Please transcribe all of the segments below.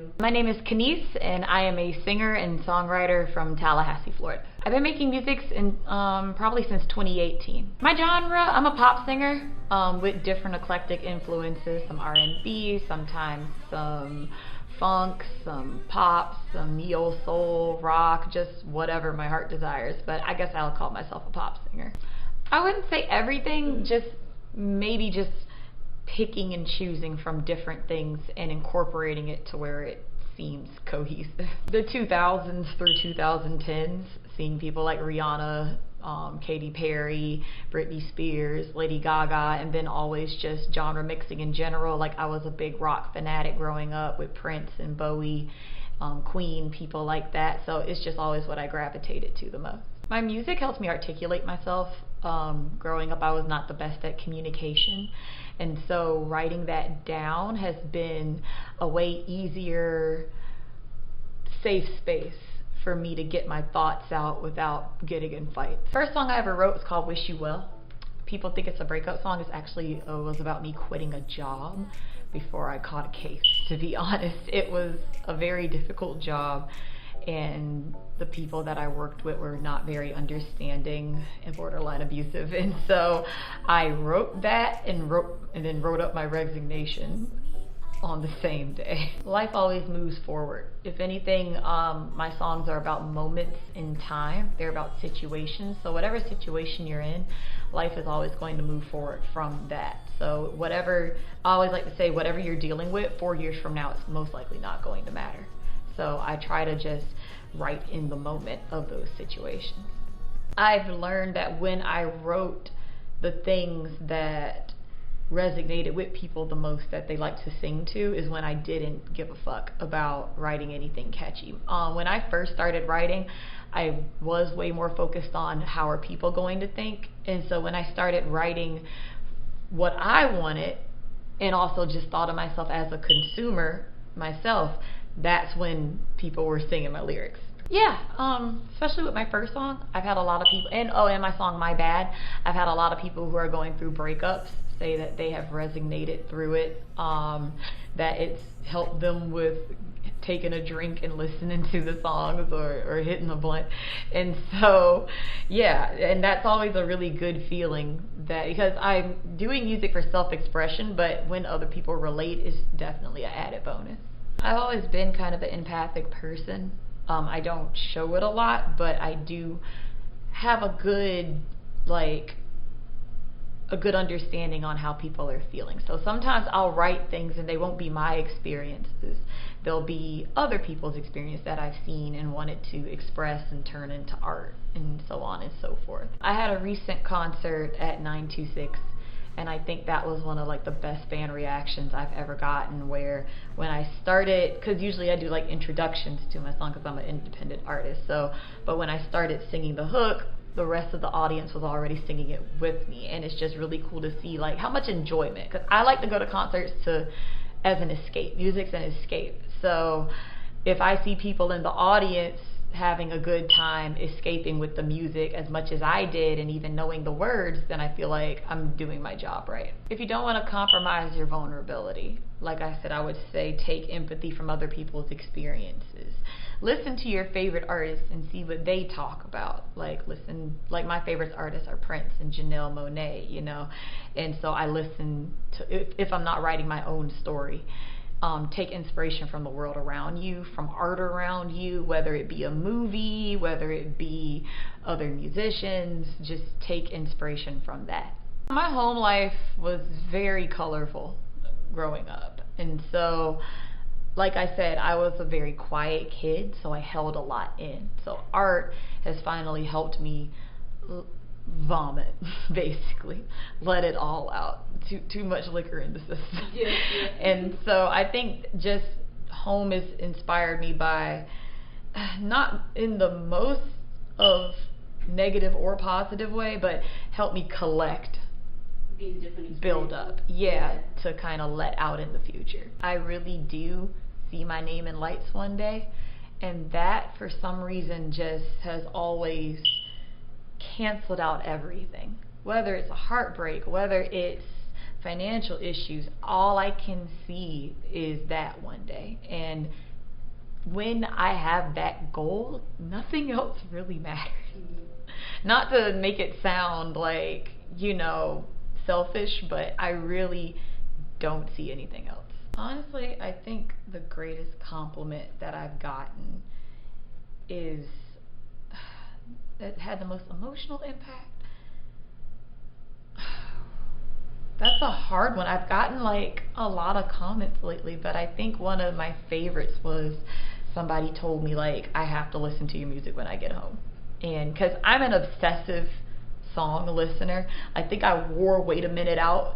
you? My name is Kanise, and I am a singer and songwriter from Tallahassee, Florida. I've been making music probably since 2018. My genre, I'm a pop singer with different eclectic influences, some R&B, sometimes some funk, some pop, some neo soul, rock, just whatever my heart desires. But I guess I'll call myself a pop singer. I wouldn't say everything, just maybe just picking and choosing from different things and incorporating it to where it seems cohesive. The 2000s through 2010s, seeing people like Rihanna, Katy Perry, Britney Spears, Lady Gaga, and then always just genre mixing in general. Like, I was a big rock fanatic growing up with Prince and Bowie, Queen, people like that. So it's just always what I gravitated to the most. My music helps me articulate myself. Growing up, I was not the best at communication, and so writing that down has been a way easier, safe space for me to get my thoughts out without getting in fights. First song I ever wrote was called Wish You Well. People think it's a breakup song. It's actually was about me quitting a job before I caught a case, to be honest. It was a very difficult job, and the people that I worked with were not very understanding and borderline abusive, and so I wrote that and then wrote up my resignation on the same day. Life always moves forward. If anything, my songs are about moments in time. They're about situations. So whatever situation you're in, life is always going to move forward from that. So whatever, I always like to say, whatever you're dealing with 4 years from now, it's most likely not going to matter. So I try to just write in the moment of those situations. I've learned that when I wrote the things that resonated with people the most, that they like to sing to, is when I didn't give a fuck about writing anything catchy. When I first started writing, I was way more focused on how are people going to think, and so when I started writing what I wanted and also just thought of myself as a consumer myself, that's when people were singing my lyrics. Yeah, especially with my first song, I've had a lot of people, and my song My Bad, I've had a lot of people who are going through breakups say that they have resonated through it, that it's helped them with taking a drink and listening to the songs, or hitting a blunt. And so yeah, and that's always a really good feeling, that because I'm doing music for self-expression, but when other people relate is definitely an added bonus. I've always been kind of an empathic person. I don't show it a lot, but I do have a good understanding on how people are feeling. So sometimes I'll write things and they won't be my experiences. They'll be other people's experience that I've seen and wanted to express and turn into art, and so on and so forth. I had a recent concert at 926, and I think that was one of the best fan reactions I've ever gotten, where when I started, because usually I do introductions to my song because I'm an independent artist, but when I started singing the hook, the rest of the audience was already singing it with me, and it's just really cool to see how much enjoyment, because I like to go to concerts as an escape. Music's an escape. So if I see people in the audience having a good time escaping with the music as much as I did, and even knowing the words, then I feel like I'm doing my job right. If you don't want to compromise your vulnerability, like I said, I would say take empathy from other people's experiences. Listen to your favorite artists and see what they talk about. My favorite artists are Prince and Janelle Monáe, and so I listen to, if I'm not writing my own story, take inspiration from the world around you, from art around you, whether it be a movie, whether it be other musicians, just take inspiration from that. My home life was very colorful growing up, and so like I said, I was a very quiet kid, so I held a lot in. So art has finally helped me vomit, basically, let it all out. Too much liquor in the system. Yeah. And so I think just home has inspired me by, not in the most of negative or positive way, but helped me collect, build up, to kind of let out in the future. I really do see my name in lights one day, and that for some reason just has always canceled out everything. Whether it's a heartbreak, whether it's financial issues, all I can see is that one day. And when I have that goal, nothing else really matters. Not to make it sound like, selfish, but I really don't see anything else. Honestly, I think the greatest compliment that I've gotten is that had the most emotional impact. That's a hard one. I've gotten like a lot of comments lately, but I think one of my favorites was somebody told me like, I have to listen to your music when I get home. And because I'm an obsessive song listener, I think I wore Wait a Minute out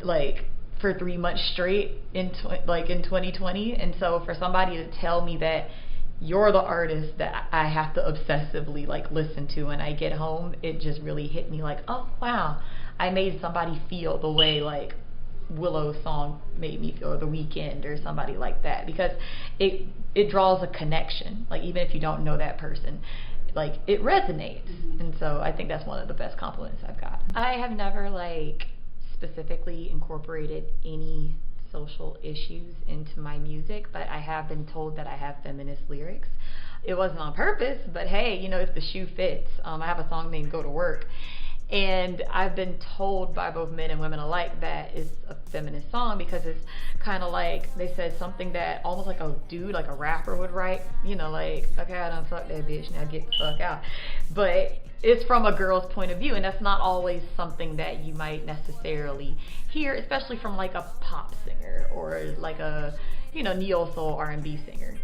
like for 3 months straight in 2020. And so for somebody to tell me that you're the artist that I have to obsessively like listen to when I get home, it just really hit me like, oh wow, I made somebody feel the way like Willow's song made me feel, or The Weeknd or somebody like that, because it draws a connection. Like even if you don't know that person, like it resonates. And so I think that's one of the best compliments I've got. I have never like specifically incorporated any social issues into my music, but I have been told that I have feminist lyrics. It wasn't on purpose, but hey, if the shoe fits. I have a song named Go to Work, and I've been told by both men and women alike that it's a feminist song because it's kind of like, they said something that almost like a dude, like a rapper would write, like, okay, I done fucked that bitch, now get the fuck out. But it's from a girl's point of view, and that's not always something that you might necessarily hear, especially from like a pop singer or like a neo soul R&B singer.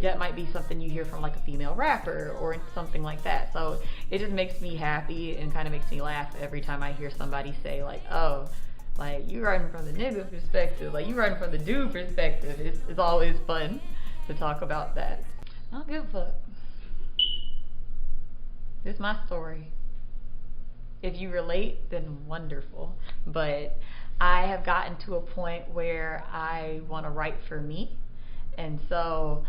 That might be something you hear from like a female rapper or something like that. So it just makes me happy and kind of makes me laugh every time I hear somebody say like, oh, like you writing from the nigga perspective, like you writing from the dude perspective. It's always fun to talk about that. I don't give a fuck. This is my story. If you relate, then wonderful. But I have gotten to a point where I want to write for me. And so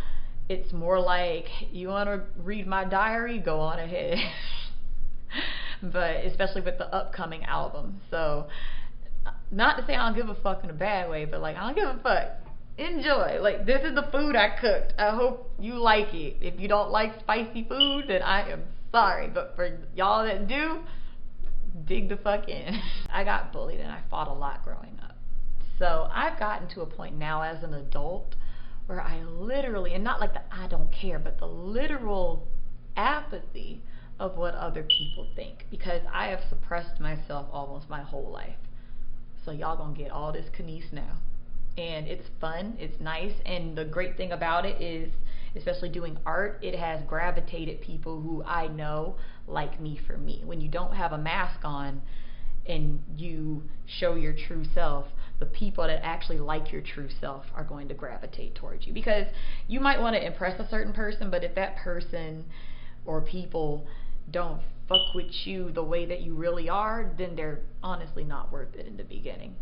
it's more like, you want to read my diary? Go on ahead. But especially with the upcoming album. So not to say I don't give a fuck in a bad way, but like, I don't give a fuck. Enjoy. Like, this is the food I cooked. I hope you like it. If you don't like spicy food, then I am sorry. But for y'all that do, dig the fuck in. I got bullied and I fought a lot growing up. So I've gotten to a point now as an adult where I literally, and not like the I don't care, but the literal apathy of what other people think, because I have suppressed myself almost my whole life. So y'all gonna get all this Kanise now. And it's fun, it's nice, and the great thing about it is, especially doing art, it has gravitated people who I know like me for me. When you don't have a mask on and you show your true self, the people that actually like your true self are going to gravitate towards you. Because you might want to impress a certain person, but if that person or people don't fuck with you the way that you really are, then they're honestly not worth it in the beginning.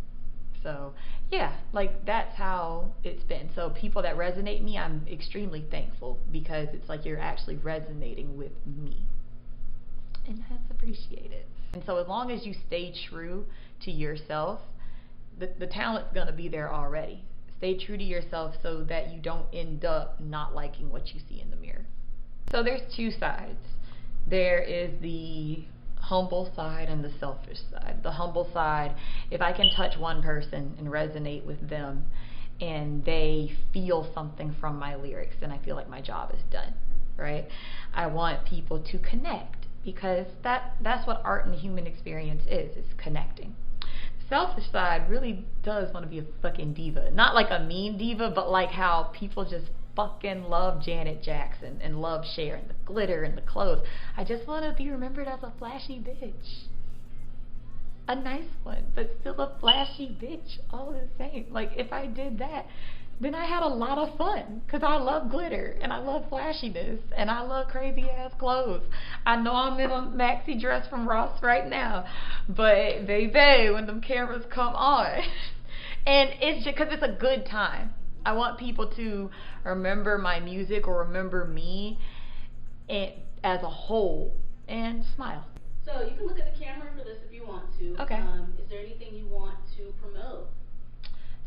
So yeah, like that's how it's been. So people that resonate me, I'm extremely thankful, because it's like you're actually resonating with me, and that's appreciated. And so as long as you stay true to yourself, the talent's gonna be there already. Stay true to yourself so that you don't end up not liking what you see in the mirror. So there's two sides. There is the humble side and the selfish side. The humble side, if I can touch one person and resonate with them and they feel something from my lyrics, then I feel like my job is done, right? I want people to connect, because that's what art and the human experience is connecting. The selfish side really does want to be a fucking diva. Not like a mean diva, but like how people just fucking love Janet Jackson and love Cher and the glitter and the clothes. I just want to be remembered as a flashy bitch. A nice one, but still a flashy bitch all the same. Like, if I did that, then I had a lot of fun, because I love glitter and I love flashiness and I love crazy ass clothes. I know I'm in a maxi dress from Ross right now, but baby, when them cameras come on, and it's just because it's a good time. I want people to remember my music or remember me as a whole and smile. So you can look at the camera for this if you want to. Okay. Is there anything you want to promote?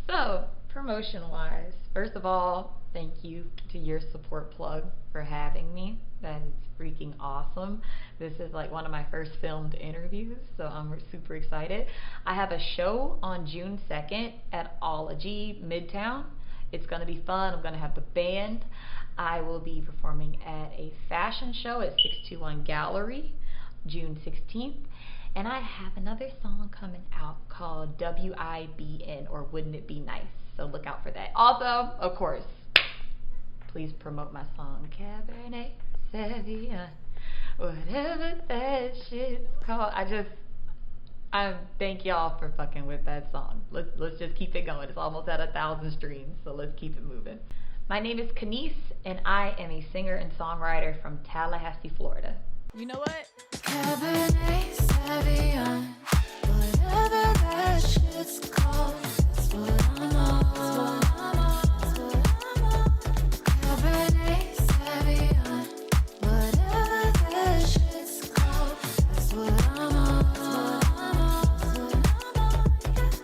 So, promotion-wise, first of all, Thank you to your support plug for having me. That is freaking awesome. This is like one of my first filmed interviews, so I'm super excited. I have a show on June 2nd at Ology Midtown. It's going to be fun. I'm going to have the band. I will be performing at a fashion show at 621 Gallery, June 16th. And I have another song coming out called WIBN, or Wouldn't It Be Nice? So look out for that. Also, of course, please promote my song Cabernet Sauvignon, whatever that shit's called. I thank y'all for fucking with that song. Let's just keep it going. It's almost at 1,000 streams, so let's keep it moving. My name is Kanise, and I am a singer and songwriter from Tallahassee, Florida. You know what? Cabernet Sauvignon, whatever that shit's called.